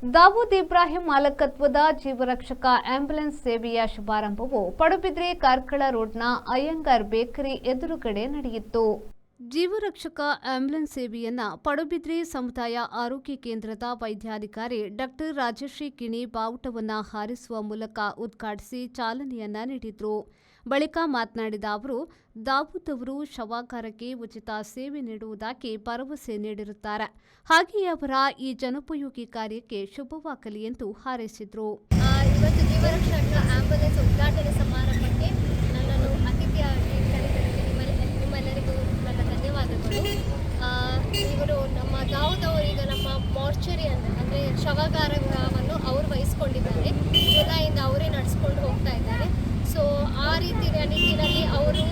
Dawood Ibrahim ಮಾಲಕತ್ವದ ಜೀವರಕ್ಷಕ ambulance ಸೇವೆಯ ಶುಭಾರಂಭವು Padubidri Karkala ರೋಡ್ನ Iyengar bakery ಎದುರುಗಡೆ ನಡೆಯಿತು. ಜೀವರಕ್ಷಕ ಆಂಬ್ಯುಲೆನ್ಸ್ ಸೇವೆಯನ್ನು ಪಡುಬಿದ್ರೆ ಸಮುದಾಯ ಆರೋಗ್ಯ ಕೇಂದ್ರದ ವೈದ್ಯಾಧಿಕಾರಿ ಡಾಕ್ಟರ್ ರಾಜಶ್ರೀ ಕಿಣಿ ಬಾವುಟವನ್ನು ಹಾರಿಸುವ ಮೂಲಕ ಉದ್ಘಾಟಿಸಿ ಚಾಲನೆಯನ್ನ ನೀಡಿದರು. ಬಳಿಕ ಮಾತನಾಡಿದ ಅವರು, ದಾವೂದ್ ಅವರು ಶವಾಗಾರಕ್ಕೆ ಉಚಿತ ಸೇವೆ ನೀಡುವುದಾಗಿ ಭರವಸೆ ನೀಡಿರುತ್ತಾರೆ. ಹಾಗೆಯೇ ಅವರ ಈ ಜನೋಪಯೋಗಿ ಕಾರ್ಯಕ್ಕೆ ಶುಭವಾಗಲಿ ಎಂದು ಹಾರೈಸಿದರು. ಇವತ್ತು ಜೀವರಕ್ಷಕ ಆಂಬ್ಯುಲೆನ್ಸ್ ಉದ್ಘಾಟನೆ ಸಮಾರಂಭಕ್ಕೆ ನನ್ನನ್ನು ಅತಿಥಿಯಾಗಿ ಕರೆದಿದ್ದಕ್ಕೆ ನಿಮ್ಮೆಲ್ಲರಿಗೂ ನನ್ನ ಧನ್ಯವಾದಗಳು. ಇವರು ನಮ್ಮ ದಾವೂದ್ ಅವರು ಈಗ ನಮ್ಮ ಮಾರ್ಚರಿ ಅಂದರೆ ಶವಾಗಾರವನ್ನು ಅವರು ವಹಿಸ್ಕೊಂಡಿದ್ದಾರೆ. ಜುಲೈಯಿಂದ ಅವರೇ ನಡೆಸ್ಕೊಂಡು ಹೋಗ್ತಾ ಇದ್ದಾರೆ. ಸೊ ಆ ನಿಟ್ಟಿನಲ್ಲಿ ಅವರು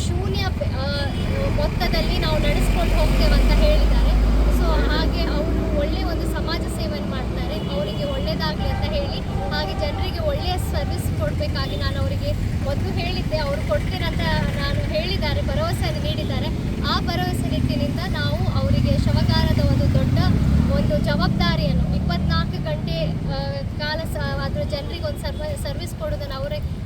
ಶೂನ್ಯ ಮೊತ್ತದಲ್ಲಿ ನಾವು ನಡೆಸ್ಕೊಂಡು ಹೋಗ್ತೇವೆ ಅಂತ ಹೇಳಿದ್ದಾರೆ. ಸೊ ಹಾಗೆ ಅವರು ಒಳ್ಳೆಯ ಒಂದು ಸಮಾಜ ಸೇವೆಯನ್ನು ಮಾಡ್ತಾರೆ. ಅವರಿಗೆ ಒಳ್ಳೆಯದಾಗಲಿ ಅಂತ ಹೇಳಿ, ಹಾಗೆ ಜನರಿಗೆ ಒಳ್ಳೆಯ ಸರ್ವಿಸ್ ಕೊಡಬೇಕಾಗಿ ನಾನು ಅವರಿಗೆ ಮೊದಲು ಹೇಳಿದ್ದೆ. ಅವರು ಕೊಡ್ತೇನೆ ಅಂತ ನಾನು ಹೇಳಿದ್ದಾರೆ, ಭರವಸೆಯನ್ನು ನೀಡಿದ್ದಾರೆ. ಆ ಭರವಸೆ ನಿಟ್ಟಿನಿಂದ ನಾವು ಅವರಿಗೆ ಶವಗಾರದ ಒಂದು ದೊಡ್ಡ ಒಂದು ಜವಾಬ್ದಾರಿಯನ್ನು 24 ಗಂಟೆ ಕಾಲ ಅದರ ಜನರಿಗೆ ಒಂದು ಸರ್ವಿಸ್ ಕೊಡೋದನ್ನು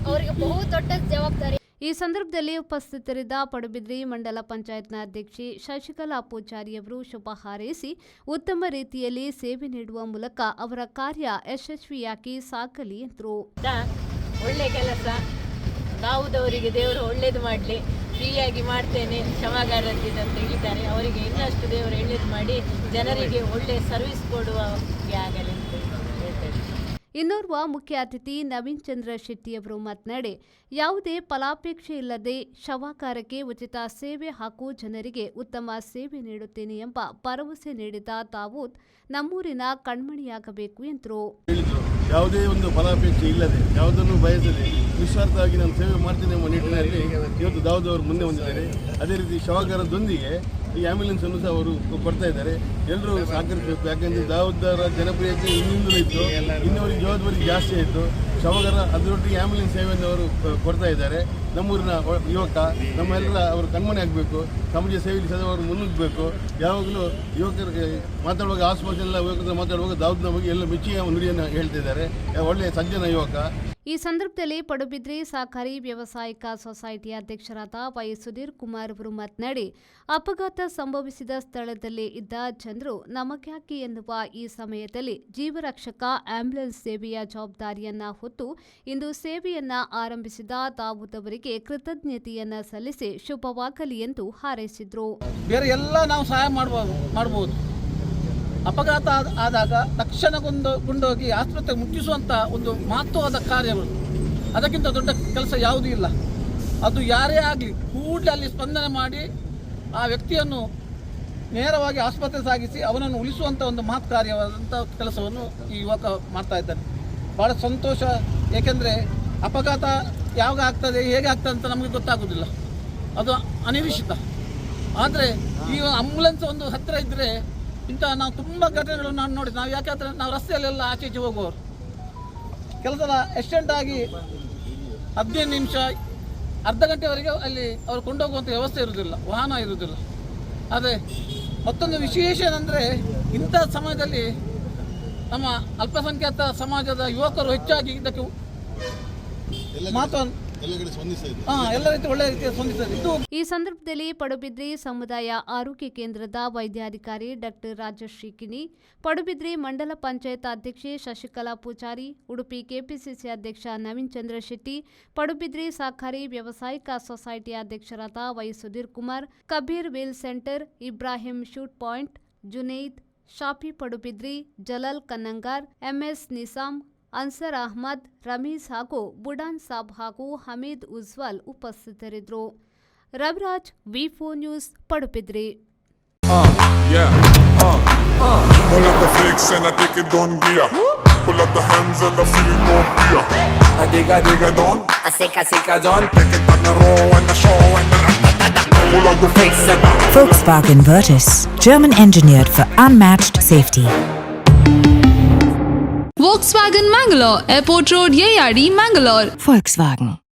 ಅವರಿಗೆ ಬಹು ದೊಡ್ಡ ಜವಾಬ್ದಾರಿ. ಈ ಸಂದರ್ಭದಲ್ಲಿ ಉಪಸ್ಥಿತರಿದ್ದ ಪಡುಬಿದ್ರಿ ಮಂಡಲ ಪಂಚಾಯತ್ನ ಅಧ್ಯಕ್ಷೆ ಶಶಿಕಲಾ ಪೂಜಾರಿಯವರು ಶುಭ ಹಾರೈಸಿ ಉತ್ತಮ ರೀತಿಯಲ್ಲಿ ಸೇವೆ ನೀಡುವ ಮೂಲಕ ಅವರ ಕಾರ್ಯ ಯಶಸ್ವಿಯಾಗಿ ಸಾಗಲಿ ಎಂದರು. ಒಳ್ಳೆ ಕೆಲಸ, ದಾವೂದವರಿಗೆ ದೇವರು ಒಳ್ಳೇದು ಮಾಡಲಿ, ಫ್ರೀಯಾಗಿ ಮಾಡ್ತೇನೆ ಶವಾಗಾರದ್ದು ಅಂತ ಹೇಳಿದ್ದಾರೆ. ಅವರಿಗೆ ಇನ್ನಷ್ಟು ದೇವರು ಒಳ್ಳೇದು ಮಾಡಿ ಜನರಿಗೆ ಒಳ್ಳೆ ಸರ್ವಿಸ್ ಕೊಡುವ ಆಗಲಿ ಅಂತ ಹೇಳ್ತೇನೆ. ಇನ್ನೋರ್ವ ಮುಖ್ಯ ಅತಿಥಿ ನವೀನ್ ಚಂದ್ರ ಶೆಟ್ಟಿಯವರು ಮಾತನಾಡಿ, ಯಾವುದೇ ಫಲಾಪೇಕ್ಷೆ ಇಲ್ಲದೆ ಶವಾಗಾರಕ್ಕೆ ಉಚಿತ ಸೇವೆ ಹಾಗೂ ಜನರಿಗೆ ಉತ್ತಮ ಸೇವೆ ನೀಡುತ್ತೇನೆ ಎಂಬ ಭರವಸೆ ನೀಡಿದ ದಾವೂದ್ ನಮ್ಮೂರಿನ ಕಣ್ಮಣಿಯಾಗಬೇಕು ಎಂದರು. ಯಾವುದೇ ಒಂದು ಫಲಾಪೇಕ್ಷೆ ಇಲ್ಲದೆ, ಯಾವುದನ್ನು ಬಯಸದೆ ನಿಸ್ವಾರ್ಥವಾಗಿ ನಾನು ಸೇವೆ ಮಾಡ್ತೇನೆ ಎಂಬ ನಿಟ್ಟಿನಲ್ಲಿ ಇವತ್ತು ದಾವೂದ್ ಅವರು ಮುಂದೆ ಬಂದಿದ್ದಾರೆ. ಅದೇ ರೀತಿ ಶವಾಗಾರದೊಂದಿಗೆ ಈ ಆಂಬ್ಯುಲೆನ್ಸ್ ಅನ್ನು ಸಹ ಅವರು ಕೊಡ್ತಾ ಇದ್ದಾರೆ. ಎಲ್ಲರೂ ಸಹಕರಿಸಬೇಕು. ಯಾಕಂದರೆ ದಾವೂದ್ ಅವರ ಜನಪ್ರಿಯತೆ ಇನ್ನೊಂದು ಇತ್ತು, ಇನ್ನವರಿಗೆ ಜವಾಬ್ದಾರಿ ಜಾಸ್ತಿ ಆಯಿತು. ಶವಗಾರ ಅದರೊಟ್ಟಿಗೆ ಆಂಬ್ಯುಲೆನ್ಸ್ ಸೇವೆಯನ್ನು ಅವರು ಕೊಡ್ತಾ ಇದ್ದಾರೆ. ನಮ್ಮೂರಿನ ಯುವಕ ನಮ್ಮೆಲ್ಲರ ಅವರು ಕಣ್ಮಣಿ ಆಗಬೇಕು, ಸಮಾಜ ಸೇವೆಯಲ್ಲಿ ಸದಾ ಅವರು ಮುನ್ನುಗ್ಗಬೇಕು. ಯಾವಾಗಲೂ ಯುವಕರಿಗೆ ಮಾತಾಡುವಾಗ ಆಸ್ಪಾಸೆಲ್ಲ ಯುವಕರ ಮಾತಾಡುವಾಗ ದಾವೂದ್ ಬಗ್ಗೆ ಎಲ್ಲ ಮೆಚ್ಚುಗೆಯ ನುಡಿಯನ್ನು ಹೇಳ್ತಿದ್ದಾರೆ. ಒಳ್ಳೆಯ ಸಜ್ಜನ ಯುವಕ. ಈ ಸಂದರ್ಭದಲ್ಲಿ ಪಡುಬಿದ್ರಿ ಸಹಕಾರಿ ವ್ಯವಸಾಯಿಕ ಸೊಸೈಟಿಯ ಅಧ್ಯಕ್ಷರಾದ ವೈ ಸುಧೀರ್ ಕುಮಾರ್ ಅವರು ಮಾತನಾಡಿ, ಅಪಘಾತ ಸಂಭವಿಸಿದ ಸ್ಥಳದಲ್ಲಿ ಇದ್ದ ಜನರು ನಮಗ್ಯಾಕೆ ಎನ್ನುವ ಈ ಸಮಯದಲ್ಲಿ ಜೀವರಕ್ಷಕ ಆಂಬ್ಯುಲೆನ್ಸ್ ಸೇವೆಯ ಜವಾಬ್ದಾರಿಯನ್ನ ಹೊತ್ತು ಇಂದು ಸೇವೆಯನ್ನ ಆರಂಭಿಸಿದ ದಾವೂದ್ ಅವರಿಗೆ ಕೃತಜ್ಞತೆಯನ್ನ ಸಲ್ಲಿಸಿ ಶುಭವಾಗಲಿ ಎಂದು ಹಾರೈಸಿದರು. ಬೇರೆ ಎಲ್ಲ ನಾವು ಸಹಾಯ ಮಾಡಬಹುದು. ಅಪಘಾತ ಆದಾಗ ತಕ್ಷಣ ಕೊಂಡೋಗಿ ಆಸ್ಪತ್ರೆಗೆ ಮುಟ್ಟಿಸುವಂಥ ಒಂದು ಮಹತ್ವವಾದ ಕಾರ್ಯಗಳು, ಅದಕ್ಕಿಂತ ದೊಡ್ಡ ಕೆಲಸ ಯಾವುದೂ ಇಲ್ಲ. ಅದು ಯಾರೇ ಆಗಲಿ ಕೂಡಲೇ ಅಲ್ಲಿ ಸ್ಪಂದನೆ ಮಾಡಿ ಆ ವ್ಯಕ್ತಿಯನ್ನು ನೇರವಾಗಿ ಆಸ್ಪತ್ರೆ ಸಾಗಿಸಿ ಅವನನ್ನು ಉಳಿಸುವಂಥ ಒಂದು ಮಹತ್ ಕಾರ್ಯವಾದಂಥ ಕೆಲಸವನ್ನು ಈ ಯುವಕ ಮಾಡ್ತಾ ಇದ್ದಾನೆ. ಭಾಳ ಸಂತೋಷ. ಏಕೆಂದರೆ ಅಪಘಾತ ಯಾವಾಗ ಆಗ್ತದೆ, ಹೇಗೆ ಆಗ್ತದೆ ಅಂತ ನಮಗೆ ಗೊತ್ತಾಗೋದಿಲ್ಲ, ಅದು ಅನಿರೀಕ್ಷಿತ. ಆದರೆ ಈ ಆಂಬ್ಯುಲೆನ್ಸ್ ಒಂದು ಹತ್ತಿರ ಇದ್ದರೆ ಇಂಥ ನಾವು ತುಂಬ ಘಟನೆಗಳು ನಾನು ನೋಡಿದ್ದು. ನಾವು ಯಾಕೆಂದರೆ ನಾವು ರಸ್ತೆಯಲ್ಲೆಲ್ಲ ಆಚೆ ಈಚೆ ಹೋಗುವವರು, ಕೆಲಸದ ಎಕ್ಸಿಡೆಂಟ್ ಆಗಿ 15 ನಿಮಿಷ ಅರ್ಧ ಗಂಟೆವರೆಗೆ ಅಲ್ಲಿ ಅವರು ಕೊಂಡೋಗುವಂಥ ವ್ಯವಸ್ಥೆ ಇರುವುದಿಲ್ಲ, ವಾಹನ ಇರುವುದಿಲ್ಲ. ಆದರೆ ಮತ್ತೊಂದು ವಿಶೇಷ ಏನಂದರೆ, ಇಂಥ ಸಮಯದಲ್ಲಿ ನಮ್ಮ ಅಲ್ಪಸಂಖ್ಯಾತ ಸಮಾಜದ ಯುವಕರು ಹೆಚ್ಚಾಗಿ ಇದಕ್ಕೆ ಮಾತನ್ನು ಎಲ್ಲ ರೀತಿ ಒಳ್ಳೆ ರೀತಿಯ ಸ್ಪಂದಿಸಿದೆ. ಈ ಸಂದರ್ಭದಲ್ಲಿ ಪಡುಬಿದ್ರಿ ಸಮುದಾಯ ಆರೋಗ್ಯ ಕೇಂದ್ರದ ವೈದ್ಯಾಧಿಕಾರಿ ಡಾಕ್ಟರ್ ರಾಜಶ್ರೀ ಕಿಣಿ, ಪಡುಬಿದ್ರಿ ಮಂಡಲ ಪಂಚಾಯತ್ ಅಧ್ಯಕ್ಷೆ ಶಶಿಕಲಾ ಪೂಜಾರಿ, ಉಡುಪಿ ಕೆಪಿಸಿಸಿ ಅಧ್ಯಕ್ಷ ನವೀನ್ ಚಂದ್ರ ಶೆಟ್ಟಿ, ಪಡುಬಿದ್ರಿ ಸಹಕಾರಿ ವ್ಯವಸಾಯಿಕ ಸೊಸೈಟಿಯ ಅಧ್ಯಕ್ಷರಾದ Y Sudhir Kumar, Kabir wheel centre, Ibrahim shoot point, Junaid, Shafi Padubidri, Jalal Kannangar, MS Nisam, Ansar Ahmed, Rameez ಹಾಗೂ ಬುಡಾನ್ ಸಾಬ್ ಹಾಗೂ ಹಮೀದ್ ಉಜ್ವಲ್ ಉಪಸ್ಥಿತರಿದ್ದರು. ರವಿರಾಜ್, ವಿ4 news, Padubidri. Pull up the flicks and I take it on gear. Pull up the hands and I feel no fear. I dig it on. I sick a John. Take it on the row and the show and the pull up the flicks and Volkswagen Virtus, German engineered for unmatched safety. Volkswagen Mangalore, Airport Road, Yeyadi, Mangalore. Volkswagen.